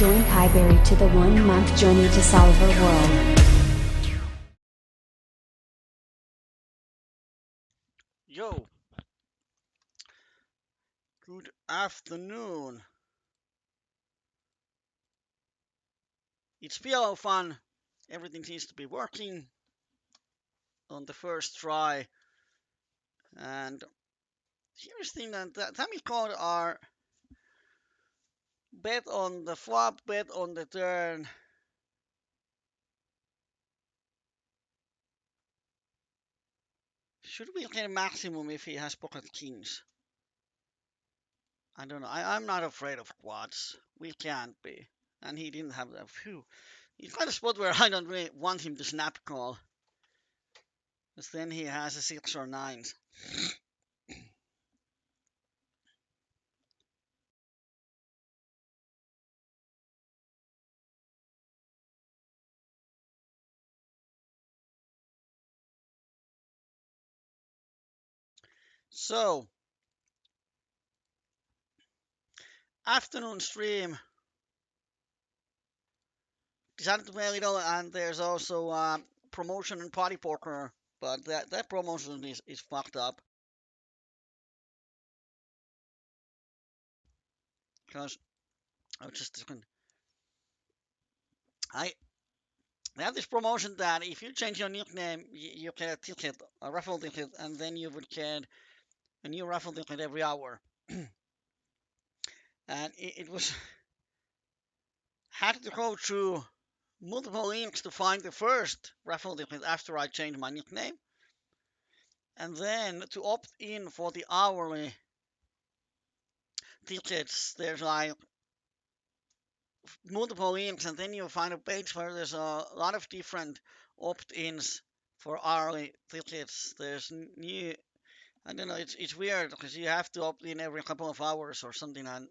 Join Kyyberi to the 1-month journey to Solver World. Yo, good afternoon. It's PLO fun. Everything seems to be working on the first try. And here's the thing that time we called our bet on the flop, bet on the turn. Should we get a maximum if he has pocket kings? I don't know. I'm not afraid of quads. We can't be. And he didn't have that. Phew. He's got a spot where I don't really want him to snap call. Because then he has a 6 or 9s. So, afternoon stream decided to play a little, and there's also promotion and party poker, but that promotion is fucked up because I was just I they have this promotion that if you change your nickname, you get a ticket, a raffle ticket, and then you would get a new raffle ticket every hour. And it was had to go through multiple links to find the first raffle ticket after I changed my nickname, and then to opt in for the hourly tickets. There's like multiple links, and then you find a page where there's a lot of different opt-ins for hourly tickets. There's new, I don't know, it's weird because you have to opt in every couple of hours or something, and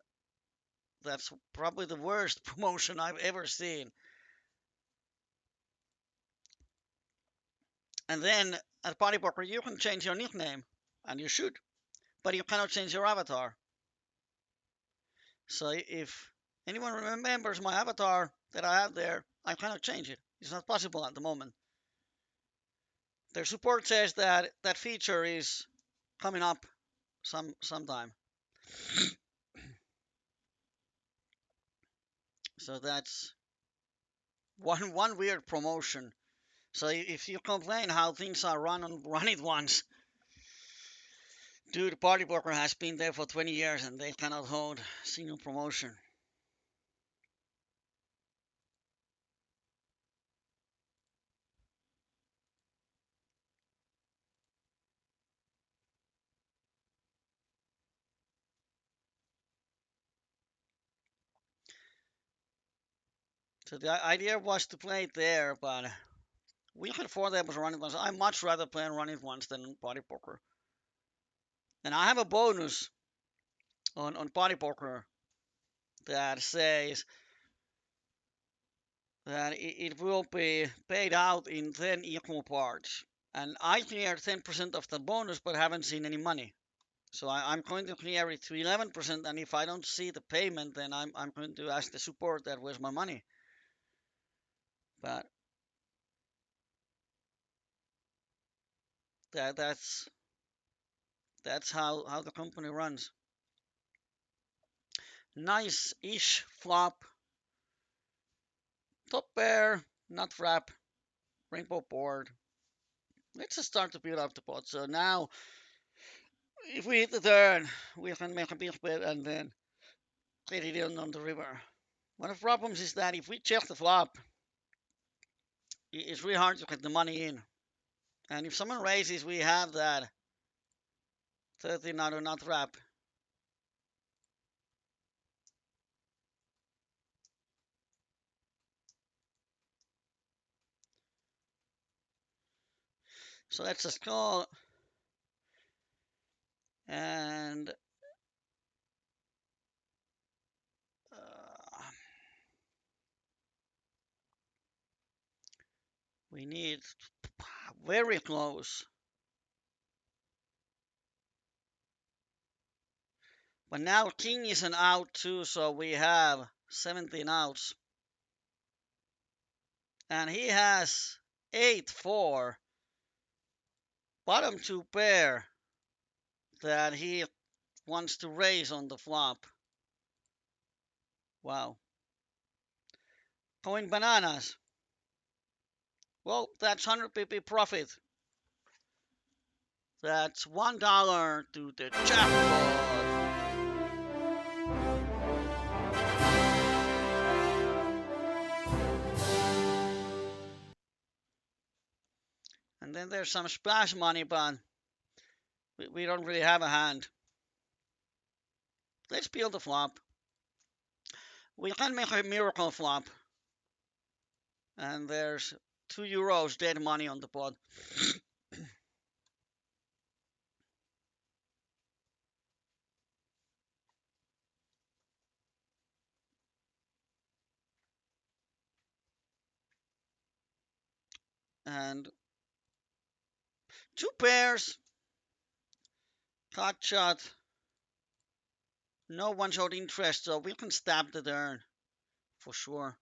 that's probably the worst promotion I've ever seen. And then at Party Poker, you can change your nickname, and you should, but you cannot change your avatar. So if anyone remembers my avatar that I have there, I cannot change it. It's not possible at the moment. Their support says that that feature is coming up sometime. So that's one weird promotion. So if you complain how things are run on Run It Once, dude, Party Poker has been there for 20 years and they cannot hold a single promotion. So the idea was to play it there, but we could afford that was Run It Once. I much rather play on Run It Once than Party Poker. And I have a bonus on Party Poker that says that it will be paid out in 10 equal parts. And I cleared 10% of the bonus but haven't seen any money. So I'm going to clear it to 11%, and if I don't see the payment, then I'm going to ask the support that where's my money. But that's how the company runs. Nice-ish flop. Top pair, not wrap, rainbow board. Let's just start to build up the pot. So now, if we hit the turn, we can make a big bet and then get it in on the river. One of the problems is that if we check the flop, it's really hard to get the money in. And if someone raises, we have that 13 out of not wrap. So let's just call. And we need very close. But now king isn't out too, so we have 17 outs. And he has 8-4. Bottom two pair that he wants to raise on the flop. Wow. Going bananas. Well, that's 100 pp profit. That's $1 to the jackpot. And then there's some splash money, but we don't really have a hand. Let's peel the flop. We can make a miracle flop. And there's €2 dead money on the pot. And two pairs. Cut shot. No one showed interest, so we can stab the turn for sure.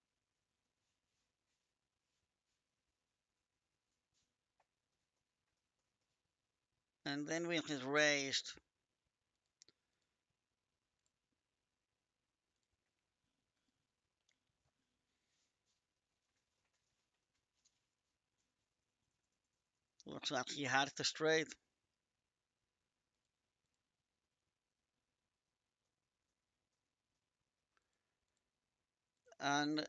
And then we get raised. Looks like he had the straight. And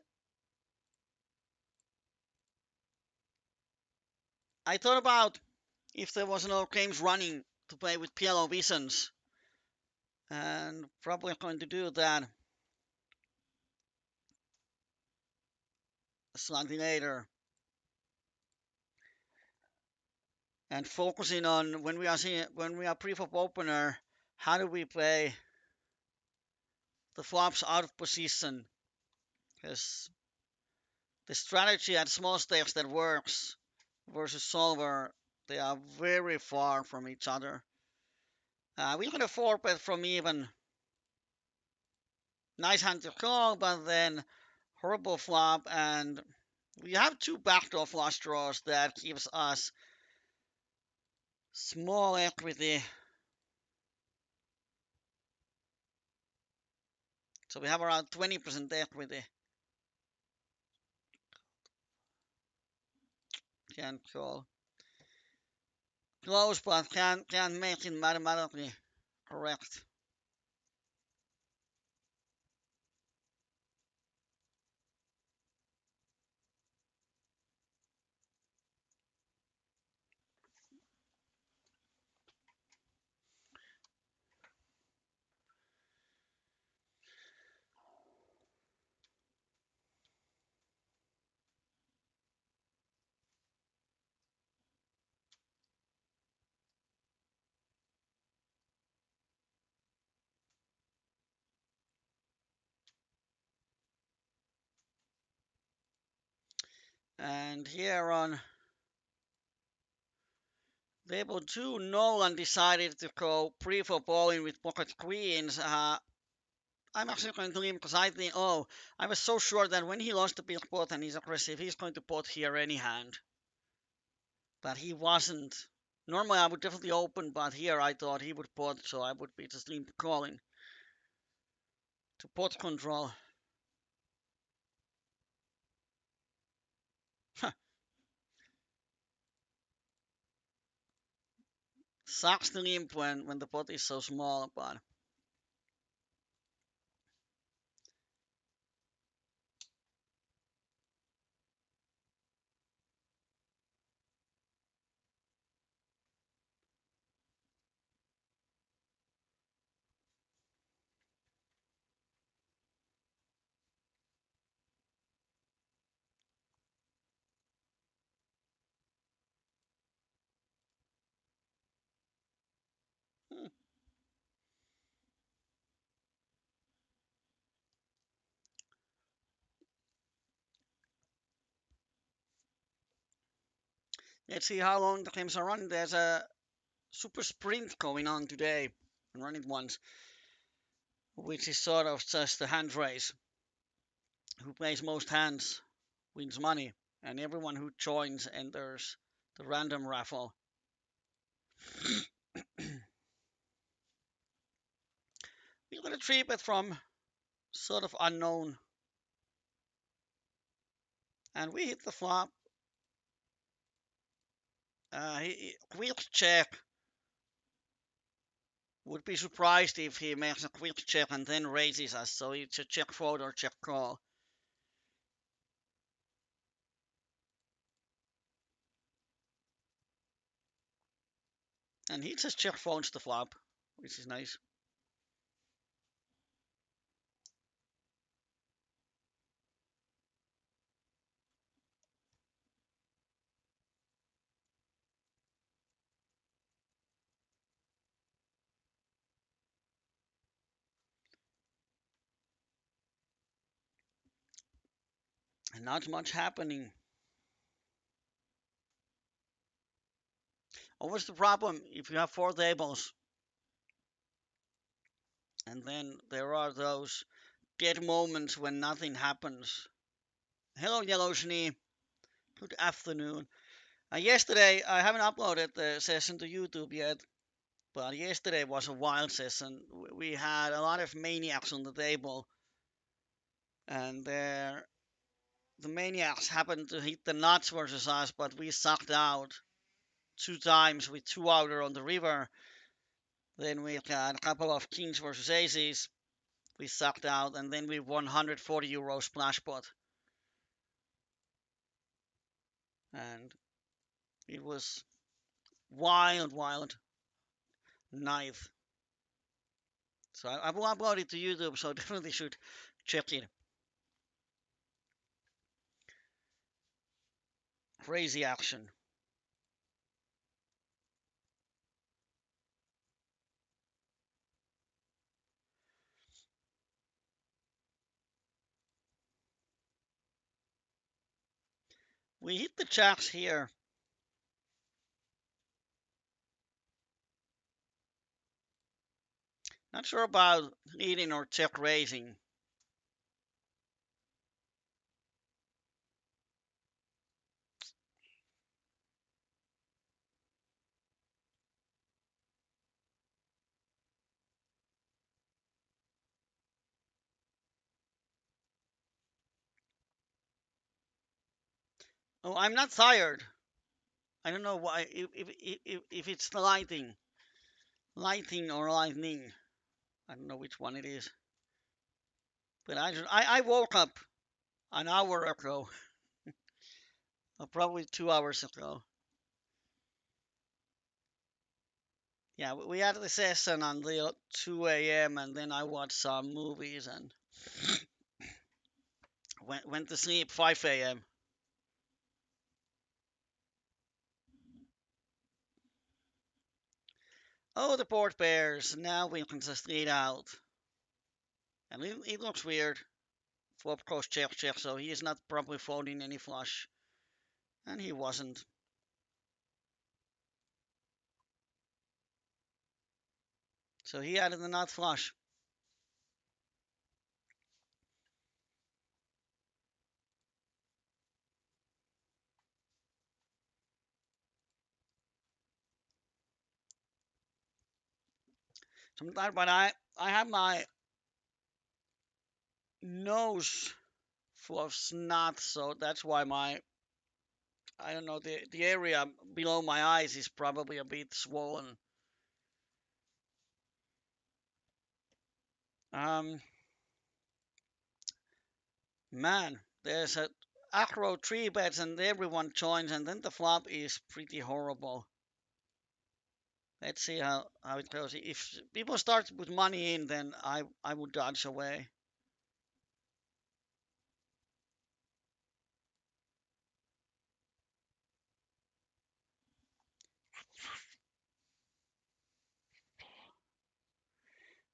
I thought about if there was no games running to play with PLO visions. And probably going to do that slightly later. And focusing on when we are pre-flop opener, how do we play the flops out of position? Because the strategy at small stakes that works versus solver, they are very far from each other. We can afford bet from even. Nice hand to call, but then horrible flop, and we have two backdoor flush draws that gives us small equity. So we have around 20% equity. Can't call. Close, but can't make it mathematically correct. And here on table 2, Nolan decided to go pre-flop all-in with pocket queens. I'm actually going to leave because I think, I was so sure that when he lost the big pot and he's aggressive, he's going to pot here any hand. But he wasn't. Normally I would definitely open, but here I thought he would pot, so I would be just limp calling to pot control. Sucks to limp when the pot is so small, but let's see how long the games are running. There's a super sprint going on today and running once, which is sort of just a hand race. who plays most hands wins money, and everyone who joins enters the random raffle. We got a 3-bet from sort of unknown, and we hit the flop. He quick check. Would be surprised if he makes a quick check and then raises us, so it's a check fold or check call. And he just check folds the flop, which is nice. And not much happening. What's the problem if you have 4 tables? And then there are those dead moments when nothing happens. Hello, Yellow Schnee. Good afternoon. Yesterday, I haven't uploaded the session to YouTube yet, but yesterday was a wild session. We had a lot of maniacs on the table, and the maniacs happened to hit the nuts versus us, but we sucked out 2 times with 2 outer on the river. Then we had a couple of kings versus aces. We sucked out, and then we won €140 splash pot. And it was wild night. So I will upload it to YouTube, so definitely should check it. Crazy action. We hit the jacks here. Not sure about leading or check raising. Oh, I'm not tired. I don't know why. If it's the lighting or lightning. I don't know which one it is. But I woke up an hour ago, or probably 2 hours ago. Yeah, we had the session until 2 a.m. and then I watched some movies and went to sleep 5 a.m. Oh, the board bears. Now we can just lead out. And it looks weird. Flop cross check check, so he is not probably folding any flush. And he wasn't. So he added the nut flush. Sometimes, but I have my nose full of snot, so that's why I don't know, the area below my eyes is probably a bit swollen. Um, Man, there's a acro 3 bets and everyone joins, and then the flop is pretty horrible. Let's see how it goes. If people start with money in, then I would dodge away.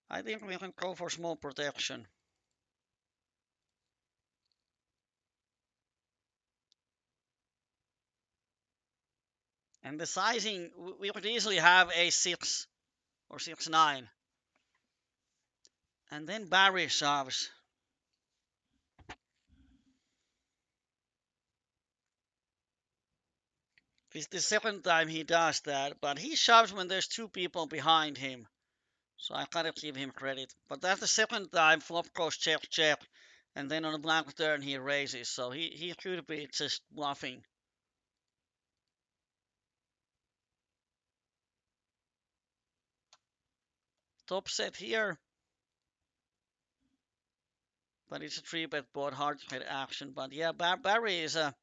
I think we can go for small protection. And the sizing, we could easily have a 6 or 6-9. And then Barry shoves. This is the second time he does that, but he shoves when there's two people behind him. So I gotta give him credit. But that's the second time flop goes check check, and then on the blank turn he raises. So he could be just bluffing. Top set here, but it's a 3-bet board, hard to get action. But yeah, Barry is a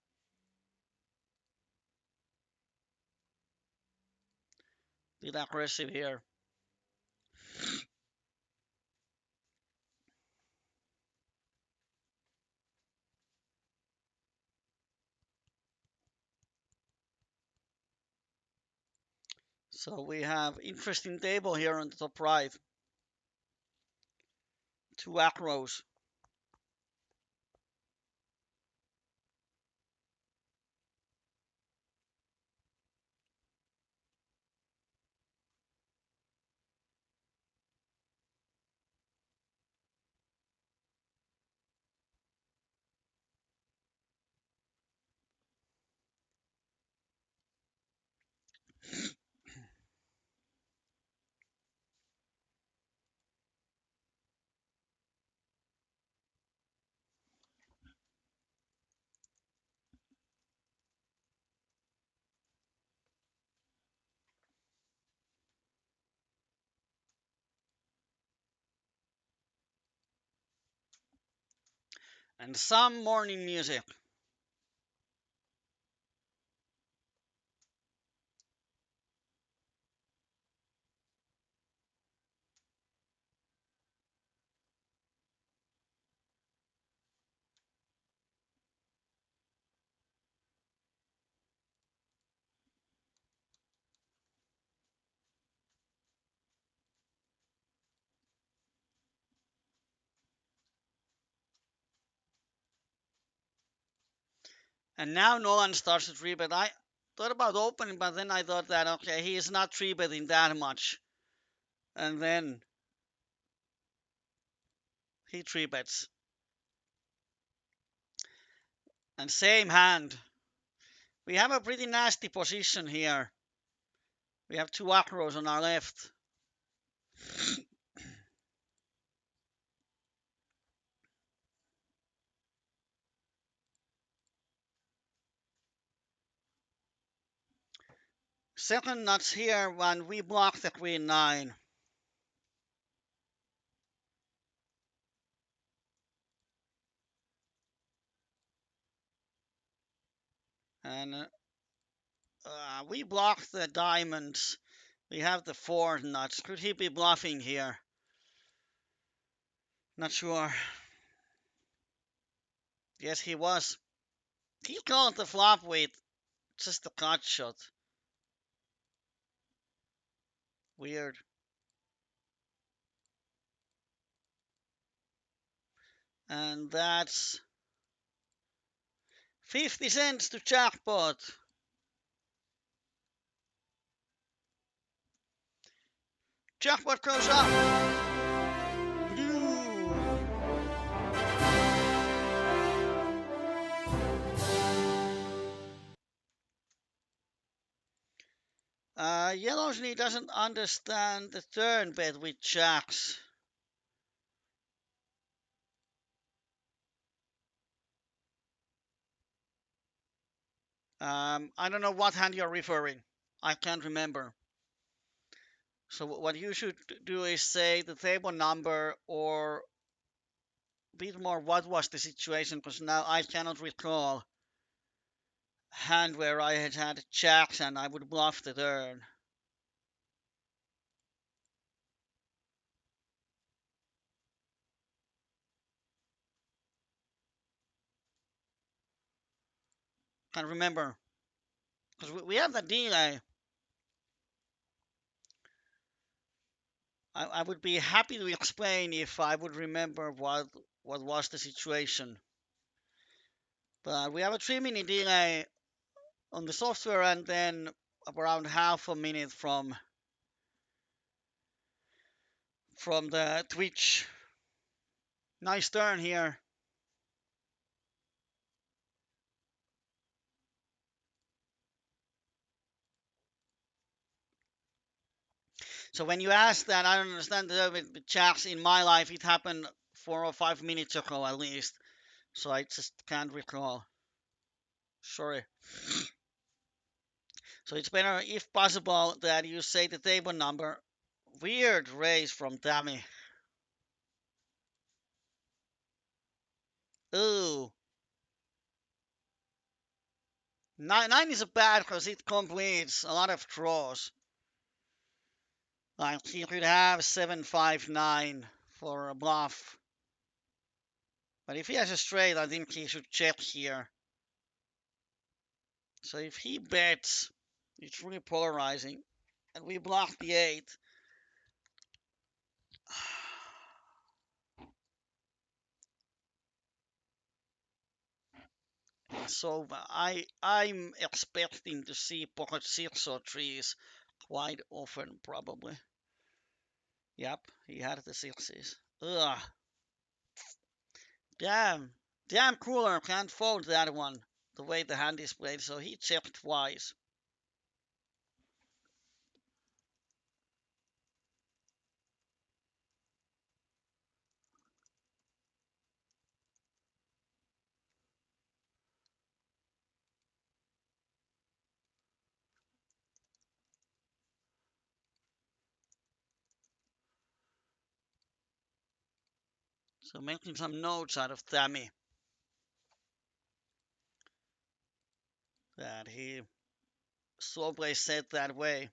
bit aggressive here. So we have interesting table here on the top right. Two acros. And some morning music. And now Nolan starts to 3-bet. I thought about opening, but then I thought that, okay, he is not 3-betting that much. And then he 3-bets. And same hand. We have a pretty nasty position here. We have two acros on our left. Second nuts here when we block the queen 9. And we block the diamonds. We have the 4 nuts. Could he be bluffing here? Not sure. Yes, he was. He called the flop with just a cut shot. Weird. And that's 50 cents to Jackpot. Jackpot goes up. Yellowsnake doesn't understand the turn bet with jacks. I don't know what hand you're referring. I can't remember. So what you should do is say the table number or a bit more what was the situation, because now I cannot recall hand where I had jacks and I would bluff the turn. Can't remember. Because we have the delay. I would be happy to explain if I would remember what was the situation. But we have a 3-minute delay on the software and then around half a minute from the Twitch. Nice turn here. So when you ask that, I don't understand with checks in my life. It happened 4 or 5 minutes ago at least. So I just can't recall. Sorry. So it's better, if possible, that you say the table number. Weird raise from Tammy. Ooh. Nine is a bad because it completes a lot of draws. Like he could have 7-5-9 for a bluff. But if he has a straight, I think he should check here. So if he bets, it's really polarizing. And we block the 8. So I'm expecting to see pocket 6 or 3s quite often, probably. Yep, he had the 6s. Ugh. Damn. Damn cooler can't fold that one. The way the hand is played, so he checked twice. So making some notes out of Tammy. That he slow play set that way.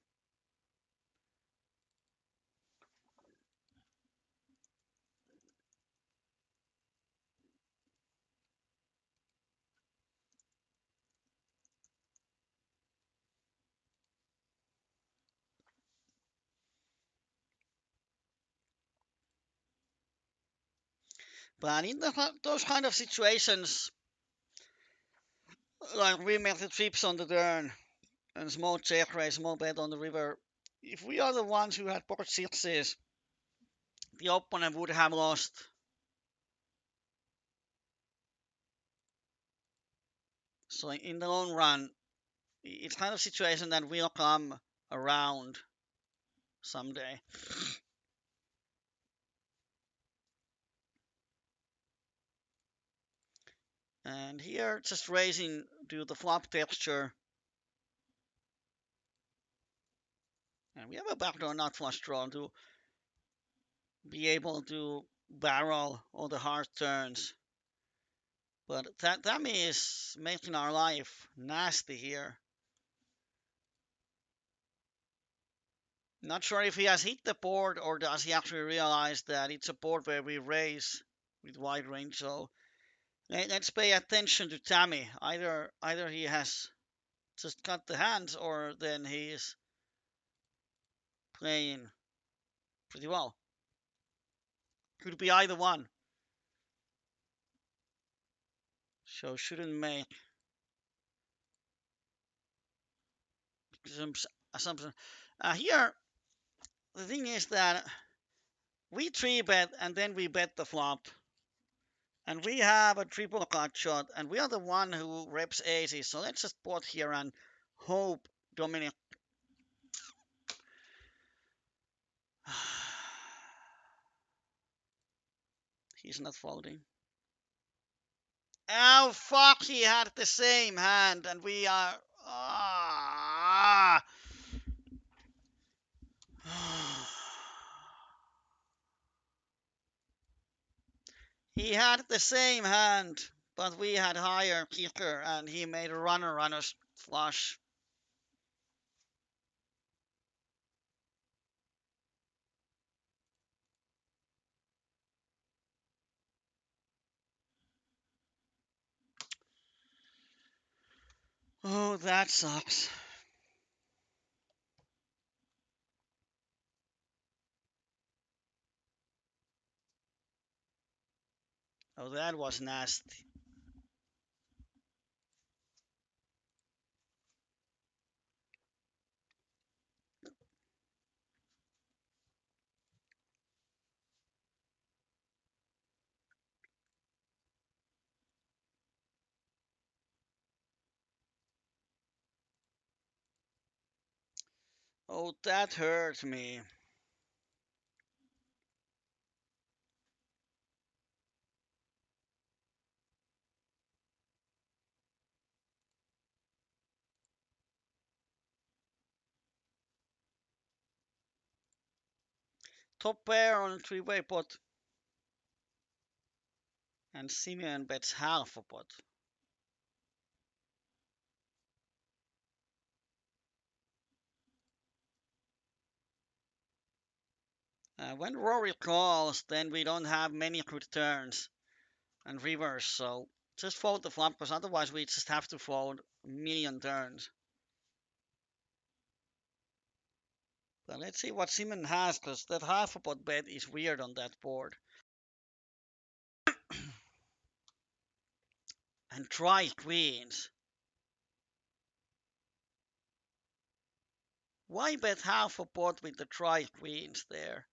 But in those kind of situations, like we make the trips on the turn and small check raise, small bet on the river, if we are the ones who had pocket 6s, the opponent would have lost. So in the long run, it's kind of situation that will come around someday. And here, just raising to the flop texture. And we have a backdoor not flush draw to be able to barrel all the hard turns. But that is making our life nasty here. Not sure if he has hit the board or does he actually realize that it's a board where we raise with wide range. So let's pay attention to Tammy. Either he has just cut the hands or then he is playing pretty well. Could be either one. So shouldn't make some assumption. Here, the thing is that we 3-bet and then we bet the flop. And we have a triple cut shot, and we are the one who reps aces. So let's just pot here and hope Dominic. He's not folding. Oh, fuck, he had the same hand, and we are. Ah. He had the same hand, but we had higher kicker, and he made a runner flush. Oh, that sucks. Oh, that was nasty. Oh, that hurt me. top pair on a three-way pot. And Simeon bets half a pot. When Rory calls, then we don't have many good turns and rivers, so just fold the flop, because otherwise we just have to fold a million turns. But let's see what Simon has, because that half a pot bet is weird on that board. And try queens. Why bet half a pot with the try queens there?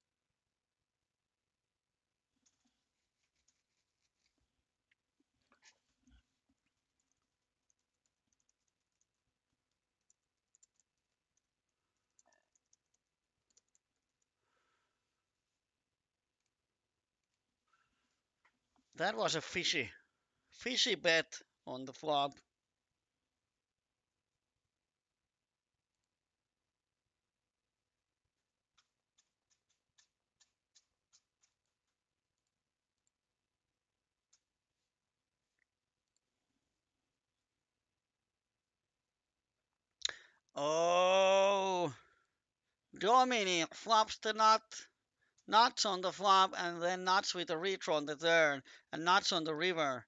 That was a fishy bet on the flop. Oh, Dominic flops the nuts on the flop, and then nuts with a retro on the turn, and nuts on the river,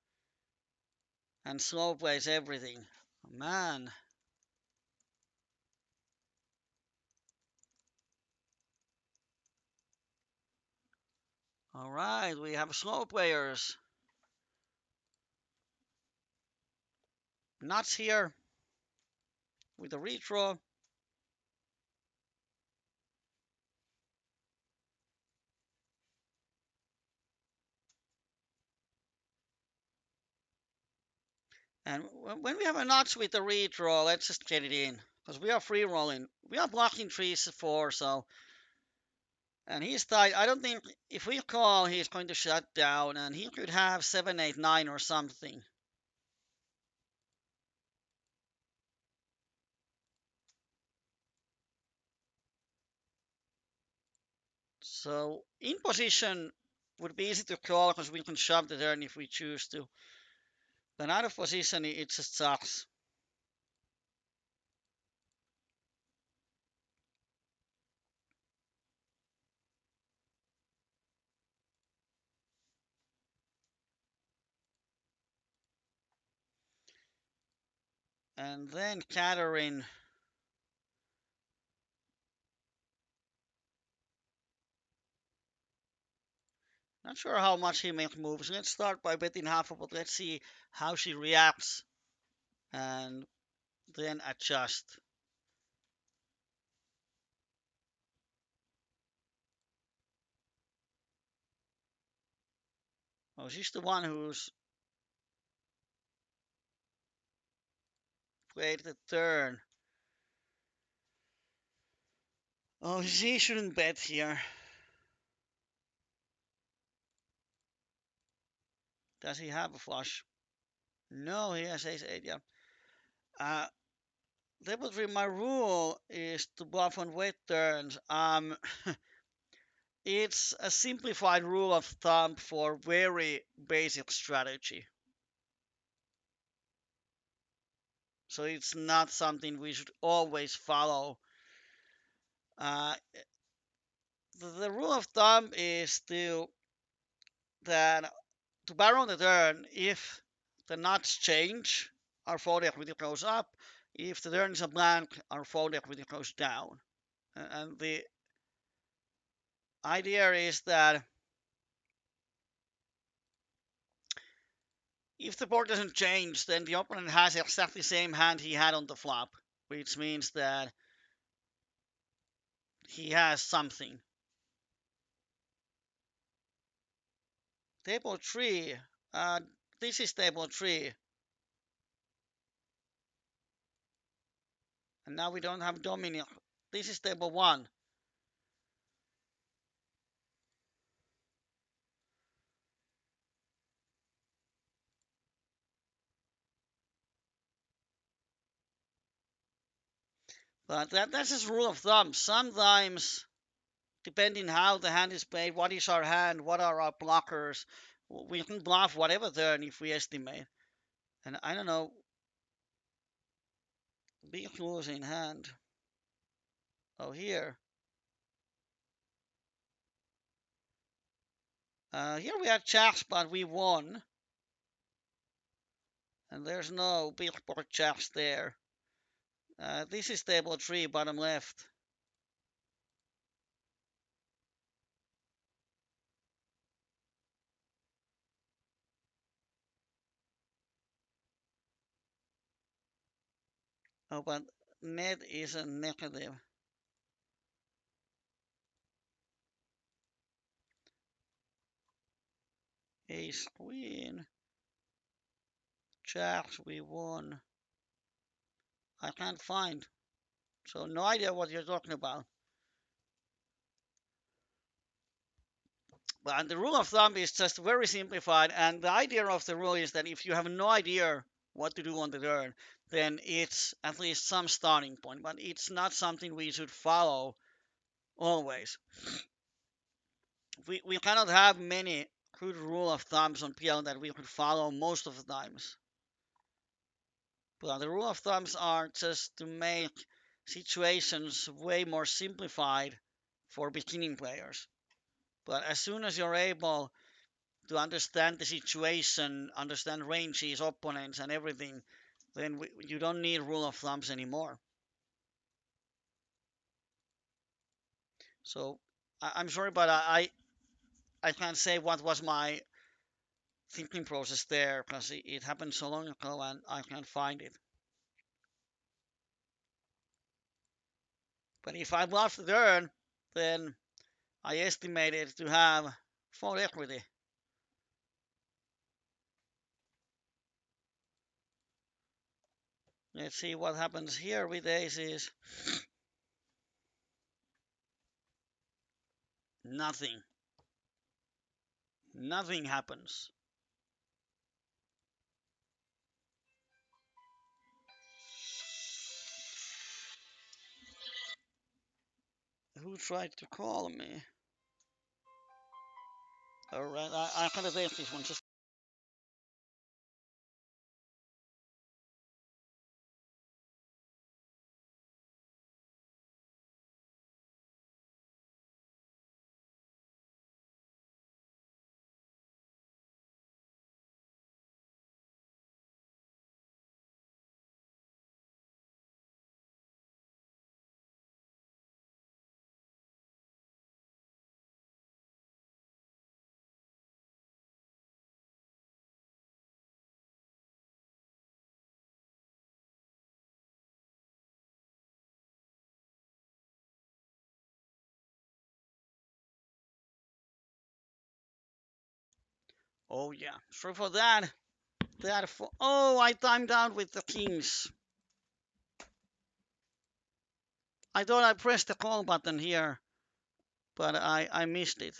and slow plays everything. Man. All right, we have slow players. Nuts here with a retro. And when we have a nuts with a redraw, let's just get it in. Because we are free rolling. We are blocking 3-4, so. And he's tight. I don't think if we call, he's going to shut down. And he could have 7-8-9 or something. So in position would be easy to call because we can shove the turn if we choose to. Then out of position, it just sucks. And then Catherine. Not sure how much he makes moves. Let's start by betting half of it. Let's see how she reacts. And then adjust. Oh, she's the one who's played the turn. Oh, she shouldn't bet here. Does he have a flush? No, he has ace-8, yeah. Definitely my rule is to bluff on wet turns. It's a simplified rule of thumb for very basic strategy. So it's not something we should always follow. Uh, the rule of thumb is that to barrel on the turn, if the nuts change, our fold equity goes up. If the turn is a blank, our fold equity goes down. And the idea is that if the board doesn't change, then the opponent has exactly the same hand he had on the flop, which means that he has something. Table 3. This is table 3. And now we don't have Dominic. This is table 1. But that's just rule of thumb. Sometimes depending how the hand is played, what is our hand, what are our blockers, we can bluff whatever turn if we estimate. And I don't know, big losing hand. Oh, here. Here we had jacks, but we won. And there's no big board jacks there. This is table 3, bottom left. Oh, but net is a negative. Ace queen. Jacks, we won. I can't find. So no idea what you're talking about. But the rule of thumb is just very simplified. And the idea of the rule is that if you have no idea what to do on the turn, then it's at least some starting point. But it's not something we should follow always. We cannot have many good rule of thumbs on PL that we could follow most of the times. But the rule of thumbs are just to make situations way more simplified for beginning players. But as soon as you're able to understand the situation, understand ranges, opponents, and everything, then you don't need rule of thumbs anymore. So I'm sorry, but I can't say what was my thinking process there because it happened so long ago and I can't find it. But if I bluff the turn, then I estimated to have 4 equity. Let's see what happens here with aces. Nothing. Nothing happens. Who tried to call me? Alright, I gotta take this one. Just oh yeah. Sorry for that. Oh, I timed out with the kings. I thought I pressed the call button here, but I missed it.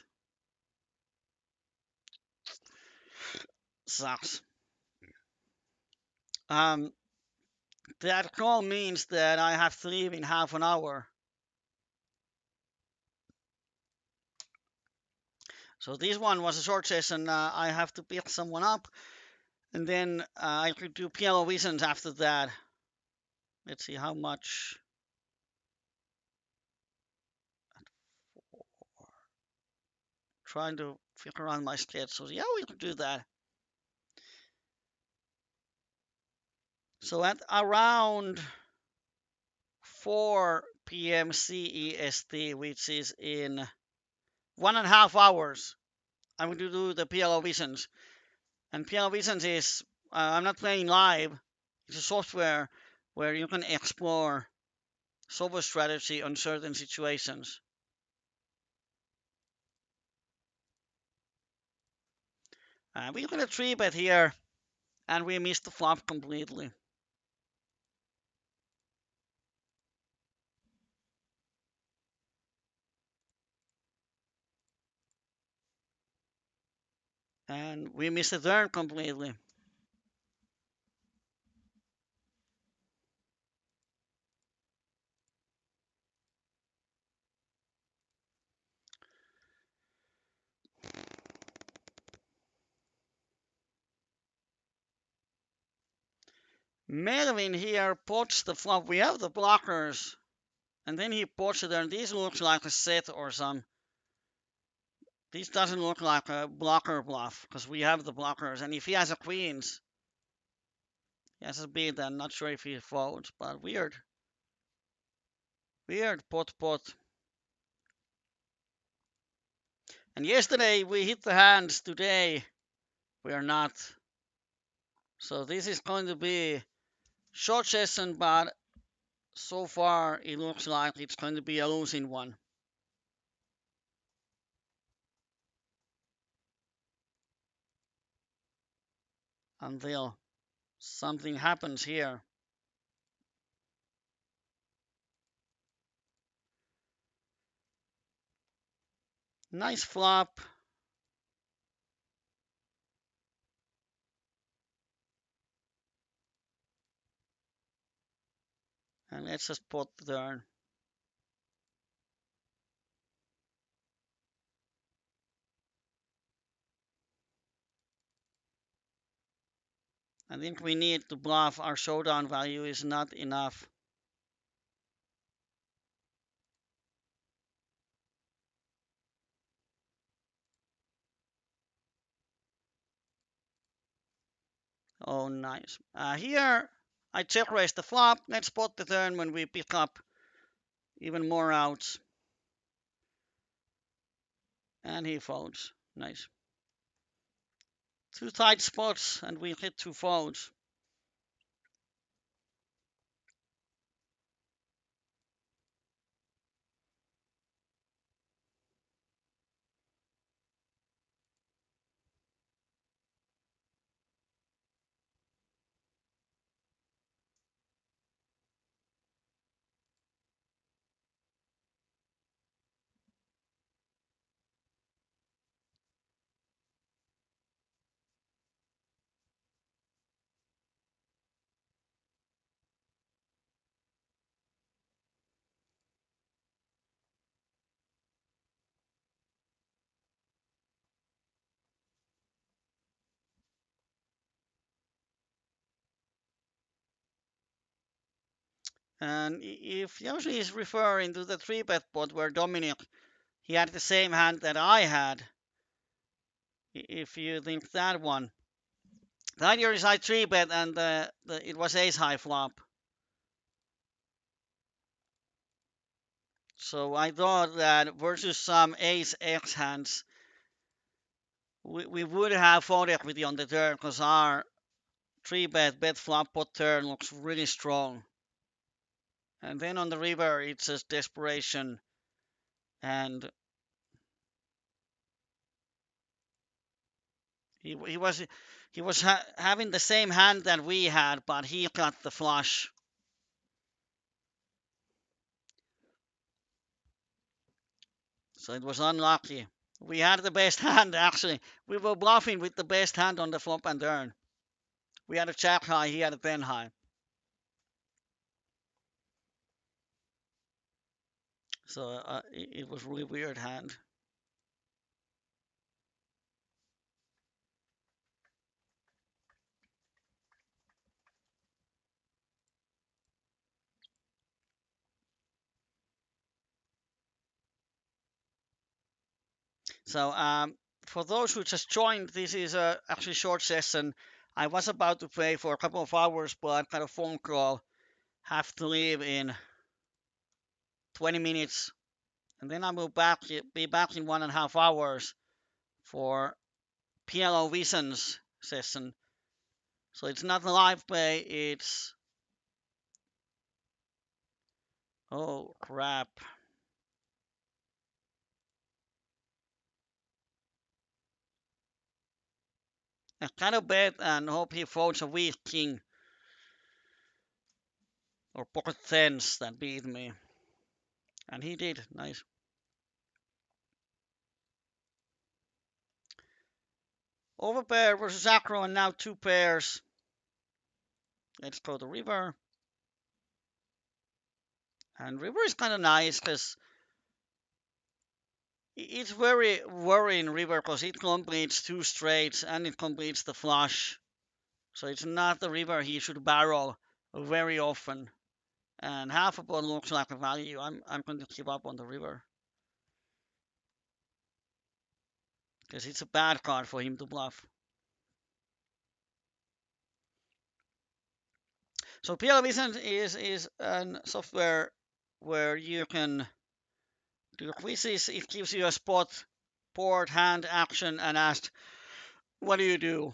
Sucks. That call means that I have to leave in half an hour. So this one was a short session. I have to pick someone up, and then I could do PLO visions after that. Let's see how much. Trying to figure out my schedule. Yeah, we could do that. So at around 4 p.m. CEST, which is in 1.5 hours, I'm going to do the PLO visions. And PLO visions is, I'm not playing live. It's a software where you can explore software strategy on certain situations. We're going to 3-bet here, and we missed the flop completely. And we missed the turn completely. Melvin here pots the flop. We have the blockers. And then he pots it, and this looks like a set or some. This doesn't look like a blocker bluff, because we have the blockers. And if he has a queens, he has a beat, I'm not sure if he folds, but weird. Weird pot. And yesterday we hit the hands, today we are not. So this is going to be short session, but so far it looks like it's going to be a losing one. Until something happens here. Nice flop. And let's just pot the turn. I think we need to bluff. Our showdown value is not enough. Oh, nice. Here, I check raise the flop. Let's spot the turn when we pick up even more outs. And he folds. Nice. Two tight spots, and we hit two folds. And if Yoshi is referring to the 3-bet pot where Dominic, he had the same hand that I had, if you think that one. That year is I 3-bet and it was ace high flop. So I thought that versus some ace X hands, we would have fold equity on the turn because our 3-bet flop pot turn looks really strong. And then on the river, it's just desperation. And he was having the same hand that we had, but he got the flush. So it was unlucky. We had the best hand actually. We were bluffing with the best hand on the flop and turn. We had a jack high, he had a 10 high. So it was really weird hand. So for those who just joined, this is actually short session. I was about to play for a couple of hours, but I got a phone call. Have to leave in 20 minutes, and then I will be back in 1.5 hours for PLO Visions session. So it's not a live play. It's oh crap. I kind of bet and hope he folds a weak king or pocket tens that beat me, and he did. Nice. Overpair versus acro, and now two pairs. Let's go to river. And river is kind of nice because it's very worrying river because it completes two straights and it completes the flush. So it's not the river he should barrel very often. And half a pot looks like a value. I'm going to keep up on the river because it's a bad card for him to bluff. So PLO Vision is a software where you can do quizzes. It gives you a spot, board, hand, action, and asks, what do you do?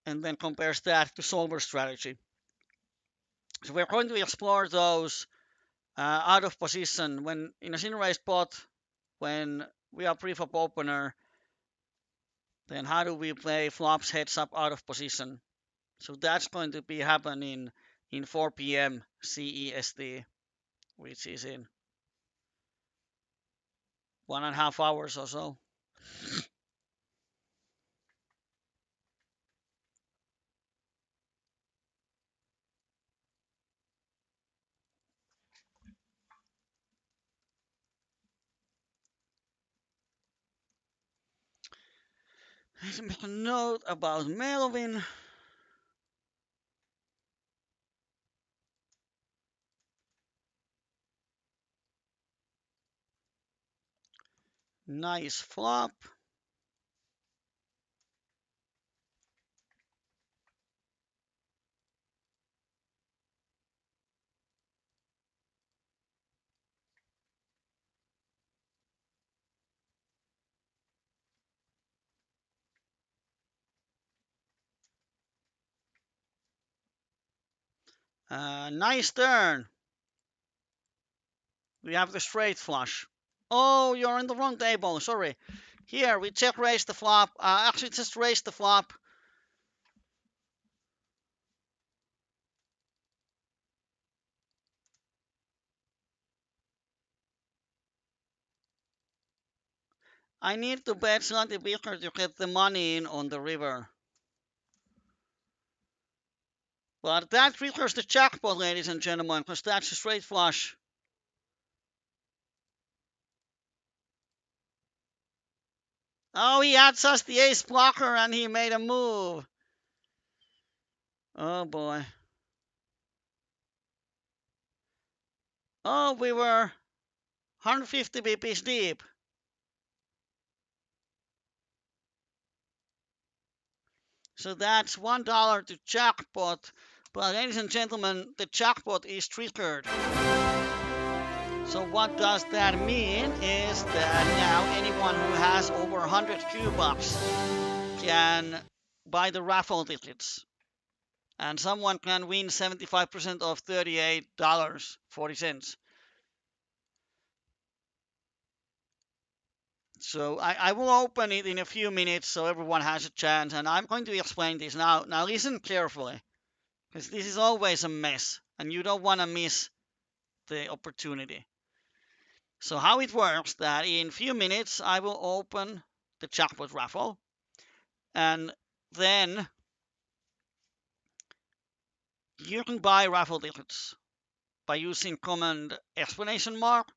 And then compares that to solver strategy. So we're going to explore those out of position when in a sin raised spot, when we are preflop opener, then how do we play flops heads up out of position? So that's going to be happening in 4 p.m. CEST, which is in 1.5 hours or so. Let's make a note about Melvin. Nice flop. Nice turn. We have the straight flush. Oh, you're in the wrong table. Sorry. Here, we check raise the flop. Actually, just raise the flop. I need to bet slightly bigger to get the money in on the river. But that triggers the jackpot, ladies and gentlemen, because that's a straight flush. Oh, he adds us the ace blocker and he made a move. Oh boy. Oh, we were 150 BPs deep. So that's $1 to jackpot. But ladies and gentlemen, the jackpot is triggered. So what does that mean is that now anyone who has over 100 Q-bucks can buy the raffle tickets. And someone can win 75% of $38.40. So I will open it in a few minutes so everyone has a chance. And I'm going to explain this now. Now listen carefully, because this is always a mess. And you don't want to miss the opportunity. So how it works that in a few minutes I will open the jackpot raffle. And then you can buy raffle tickets by using command explanation mark,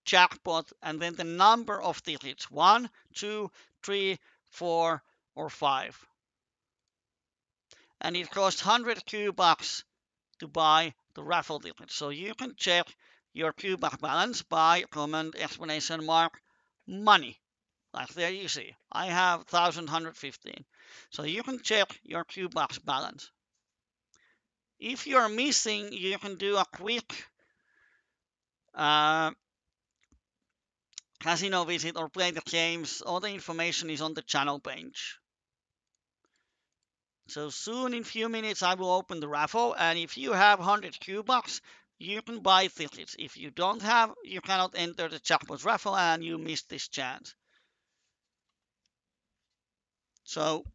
jackpot, and then the number of tickets 1, 2, 3, 4, or 5. And it costs 100 Q-bucks to buy the raffle ticket. So you can check your Q-buck balance by command explanation mark money. Like there you see, I have 1,115. So you can check your Q-bucks balance. If you're missing, you can do a quick casino visit or play the games. All the information is on the channel page. So soon, in few minutes, I will open the raffle. And if you have 100 Q-bucks, you can buy tickets. If you don't have, you cannot enter the jackpot raffle and you miss this chance. So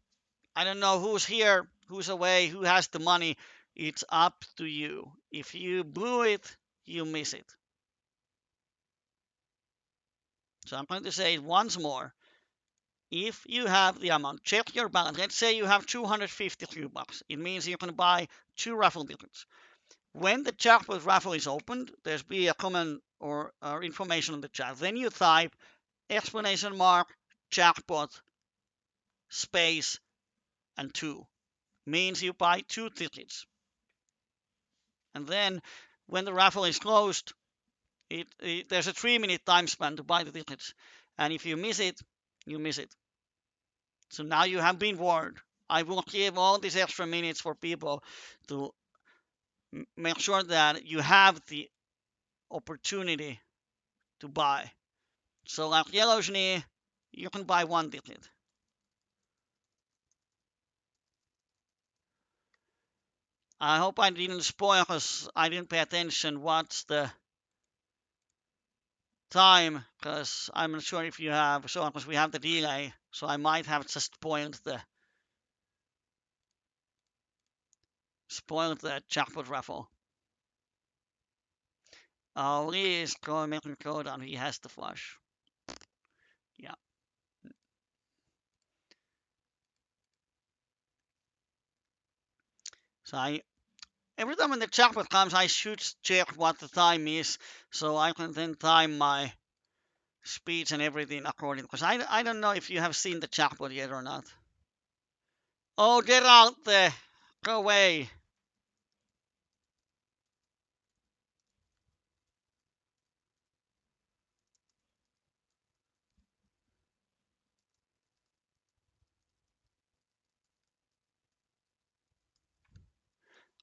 I don't know who's here, who's away, who has the money. It's up to you. If you blew it, you miss it. So I'm going to say it once more. If you have the amount, check your balance. Let's say you have 250 Q-bucks. It means you can buy 2 raffle tickets. When the jackpot raffle is opened, there's be a comment or information on the chat. Then you type explanation mark jackpot space and 2. Means you buy 2 tickets. And then when the raffle is closed, there's a 3-minute time span to buy the tickets. And if you miss it, you miss it. So now you have been warned. I will give all these extra minutes for people to make sure that you have the opportunity to buy. So like Yellow Schnee, you can buy 1 ticket. I hope I didn't spoil because I didn't pay attention what's the time, because I'm not sure if you have, so because we have the delay, so I might have just spoiled the jackpot raffle. Oh, Lee is making go down. He has the flush. Yeah. So every time when the jackpot comes, I should check what the time is, so I can then time my speeds and everything according. Because I don't know if you have seen the jackpot yet or not. Oh, get out there! Go away!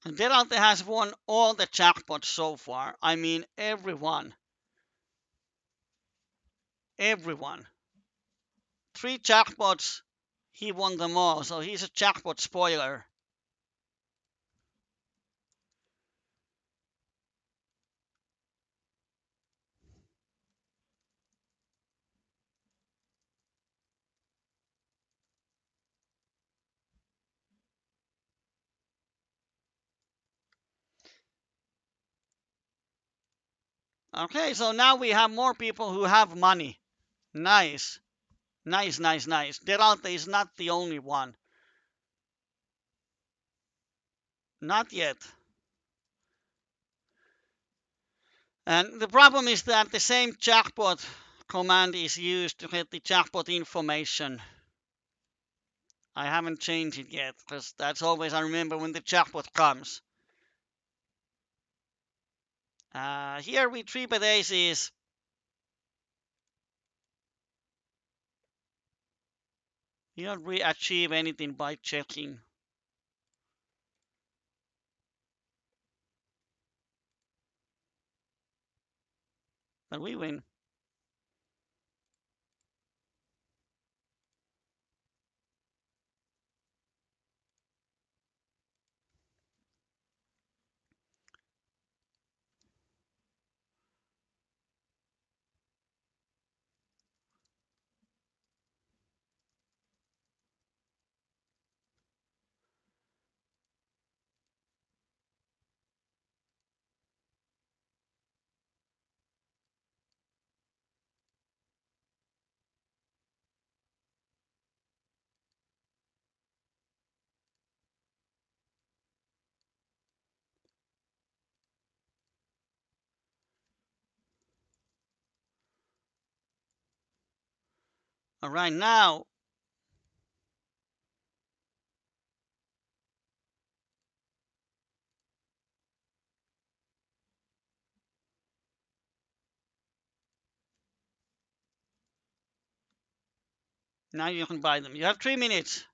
And Derante has won all the jackpots so far. I mean, everyone. Everyone. 3 jackpots, he won them all. So he's a jackpot spoiler. Okay, so now we have more people who have money. Nice. Nice, nice, nice. Derante is not the only one. Not yet. And the problem is that the same jackpot command is used to get the jackpot information. I haven't changed it yet, because that's always I remember when the jackpot comes. Here with 3-bet aces, you don't really achieve anything by checking. But we win. All right, now you can buy them. You have 3 minutes.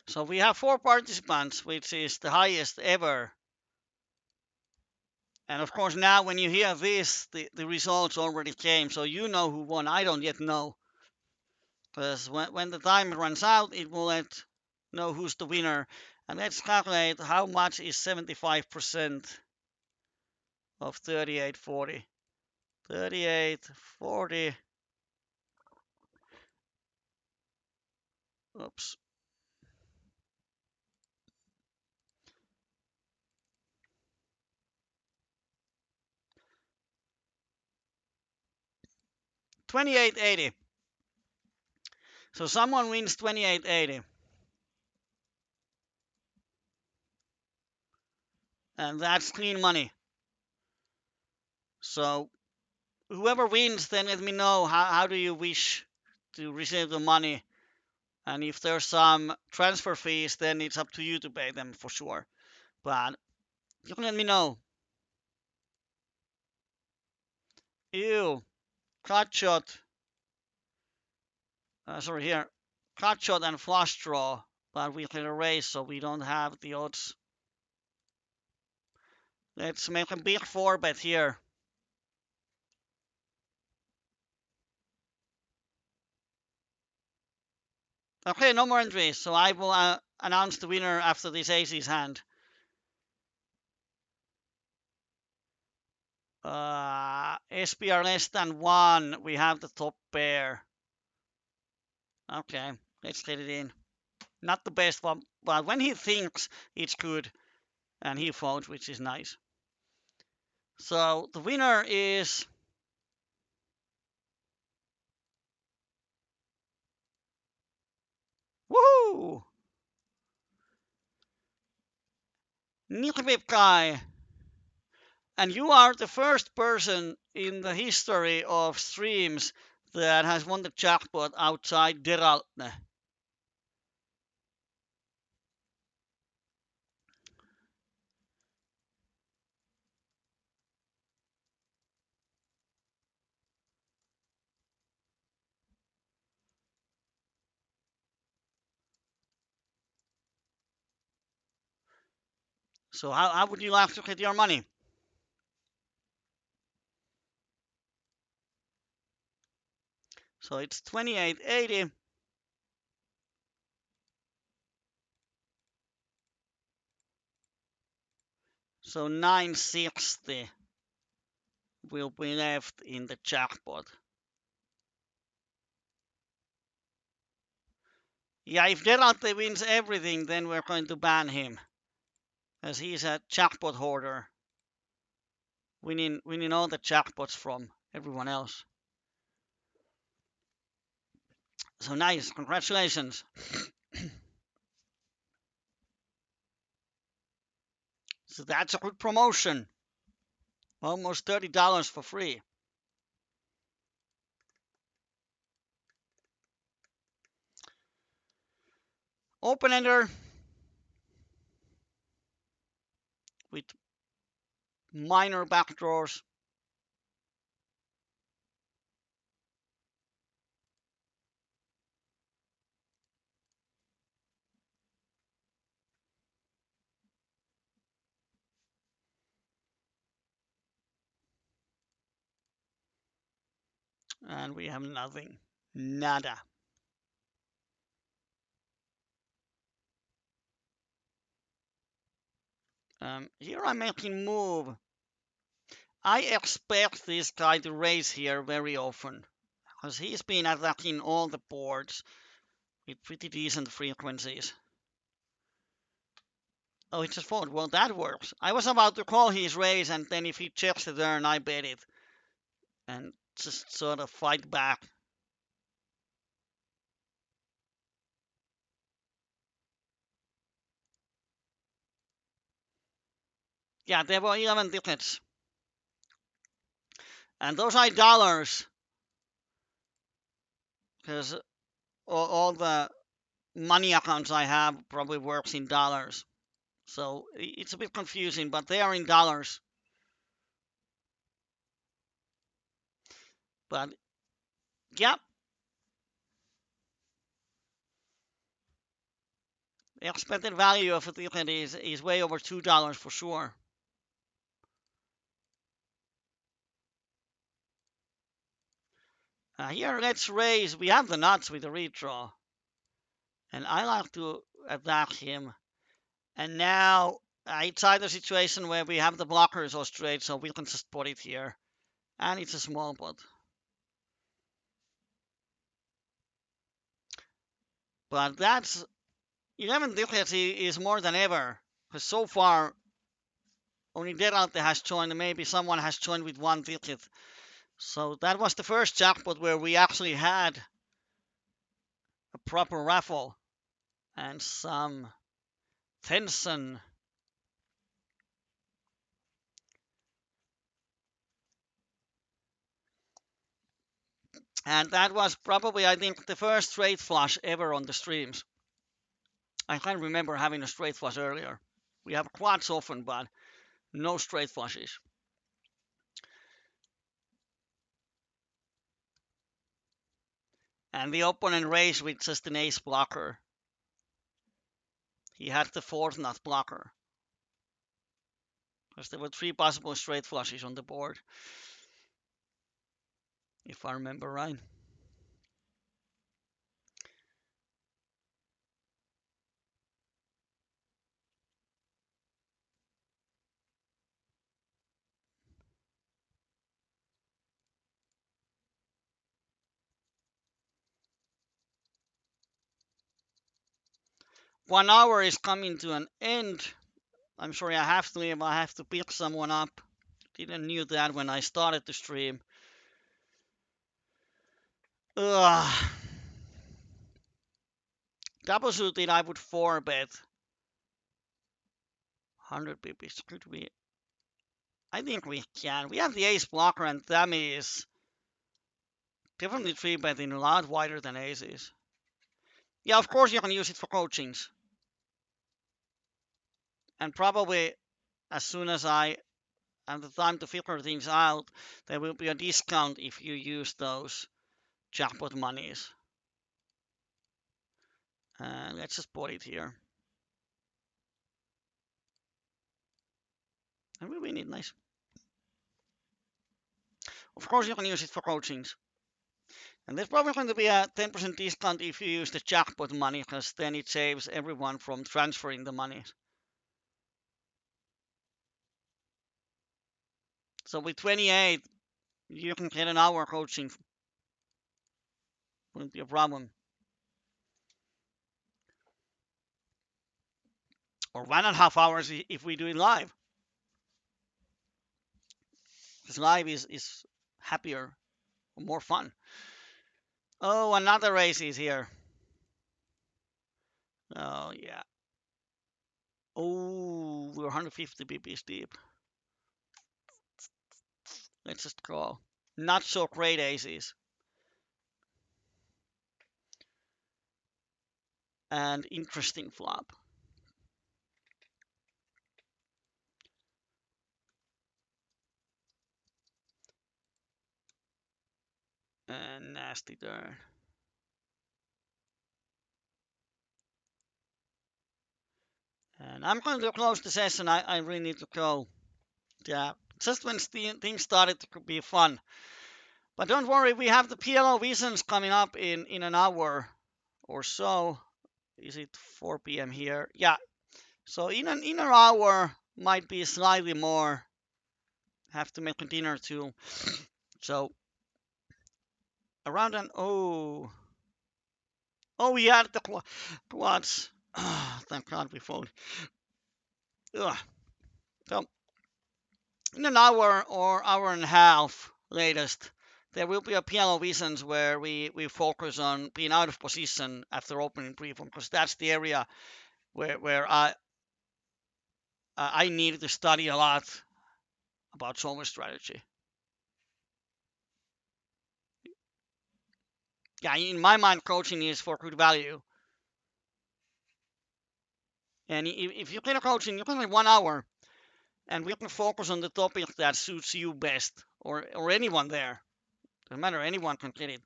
So we have 4 participants, which is the highest ever. And of course, now when you hear this, the results already came, so you know who won. I don't yet know, because when the time runs out, it will let know who's the winner. And let's calculate how much is 75% of 3840. 3840. Oops. $28.80. So someone wins $28.80. And that's clean money. So whoever wins, then let me know how do you wish to receive the money. And if there's some transfer fees, then it's up to you to pay them for sure. But you can let me know. Ew. Cut shot. Sorry, here. Cut shot and flush draw. But we can erase so we don't have the odds. Let's make a big 4-bet here. Okay, no more entries. So I will announce the winner after this aces hand. SPR less than 1. We have the top pair. Okay, let's get it in. Not the best one, but when he thinks it's good, and he folds, which is nice. So the winner is woohoo! Guy. And you are the first person in the history of streams that has won the jackpot outside Deraltne. So how would you like to get your money? So it's 28.80. So 960 will be left in the jackpot. Yeah, if Derate wins everything, then we're going to ban him, as he's a jackpot hoarder, winning all the jackpots from everyone else. So nice, congratulations. So that's a good promotion. Almost $30 for free. Open ender with minor backdraws. And we have nothing. Nada. Here I'm making move. I expect this guy to raise here very often, because he's been attacking all the boards with pretty decent frequencies. Oh, it's just fold. Well, that works. I was about to call his raise, and then if he checks the turn, I bet it. And just sort of fight back. Yeah, there were 11 tickets. And those are dollars, because all the money accounts I have probably works in dollars. So it's a bit confusing, but they are in dollars. But yeah, expected value of a ticket is way over $2 for sure. Here, let's raise. We have the nuts with the redraw. And I like to attack him. And now it's either a situation where we have the blockers or straight, so we can just put it here. And it's a small pot. But that's 11 tickets is more than ever. Because so far, only Derante has joined, and maybe someone has joined with 1 ticket. So that was the first jackpot where we actually had a proper raffle and some tension. And that was probably, I think, the first straight flush ever on the streams. I can't remember having a straight flush earlier. We have quads often, but no straight flushes. And the opponent raised with just an ace blocker. He had the 4th nut blocker. Because there were 3 possible straight flushes on the board, if I remember right. One hour is coming to an end. I'm sorry, I have to leave. I have to pick someone up. Didn't knew that when I started the stream. Ugh. Double suited, I would 4-bet. 100 pips. Could we? I think we can. We have the ace blocker, and dummy is definitely 3-betting a lot wider than aces. Yeah, of course you can use it for coachings. And probably as soon as I have the time to figure things out, there will be a discount if you use those jackpot monies. And let's just put it here. And we win it, nice. Of course you can use it for coachings. And there's probably going to be a 10% discount if you use the jackpot money, because then it saves everyone from transferring the money. So with 28, you can get an hour coaching. Wouldn't be a problem. Or 1.5 hours if we do it live. Because live is happier, more fun. Oh, another race is here. Oh, yeah. Oh, we're 150 BPs deep. Let's just call. Not so great aces. And interesting flop. And nasty turn. And I'm going to close the session. I really need to go. Yeah, just when things started to be fun. But don't worry, we have the PLO visions coming up in an hour or so. Is it 4 p.m. here? Yeah. So in an hour might be slightly more. Have to make a dinner too. So around an oh we had the quads. Thank God we fold. Ugh. So in an hour or hour and a half latest, there will be a PLO visions where we focus on being out of position after opening preform, because that's the area where I needed to study a lot about solver strategy. Yeah, in my mind, coaching is for good value. And if you get a coaching, you can have 1 hour, and we can focus on the topic that suits you best, or anyone there. Doesn't matter, anyone can get it.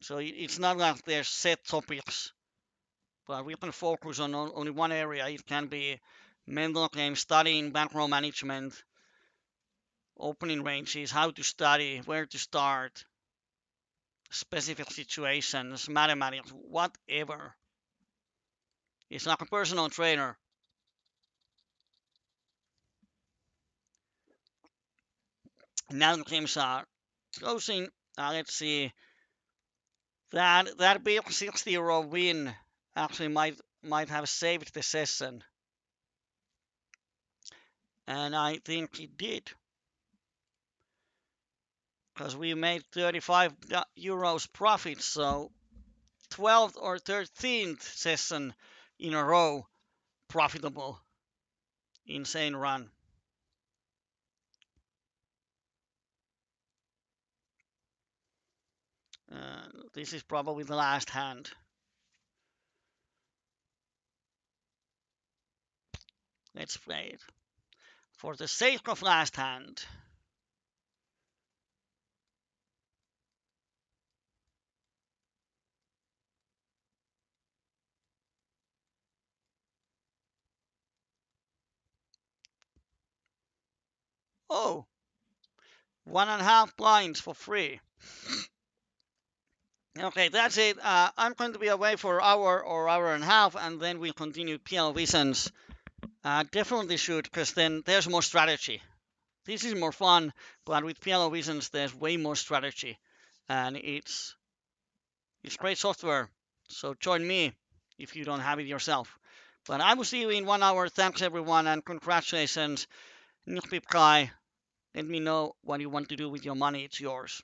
So it's not like there's set topics but we can focus on only one area. It can be mental game, studying bankroll management, opening ranges, how to study, where to start, specific situations, mathematics, whatever. It's like a personal trainer. Now the games are closing. Let's see. That big 60-euro win actually might have saved the session. And I think it did. Because we made 35 euros profit, so 12th or 13th session in a row profitable. Insane run. This is probably the last hand. Let's play it. For the sake of last hand. Oh, 1.5 blinds for free. Okay, that's it. I'm going to be away for an hour or hour and a half, and then we'll continue PL Visions. Definitely should, because then there's more strategy. This is more fun, but with PLO Visions, there's way more strategy, and it's great software. So join me if you don't have it yourself. But I will see you in 1 hour. Thanks everyone, and congratulations, Nihpip Kai. Let me know what you want to do with your money. It's yours.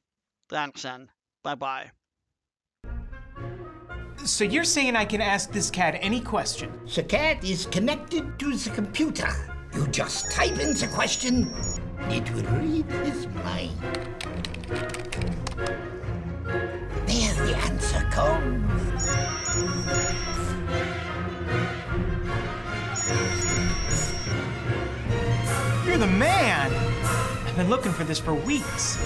Thanks, and bye-bye. So you're saying I can ask this cat any question? The cat is connected to the computer. You just type in the question, it will read his mind. There the answer comes. You're the man! I've been looking for this for weeks.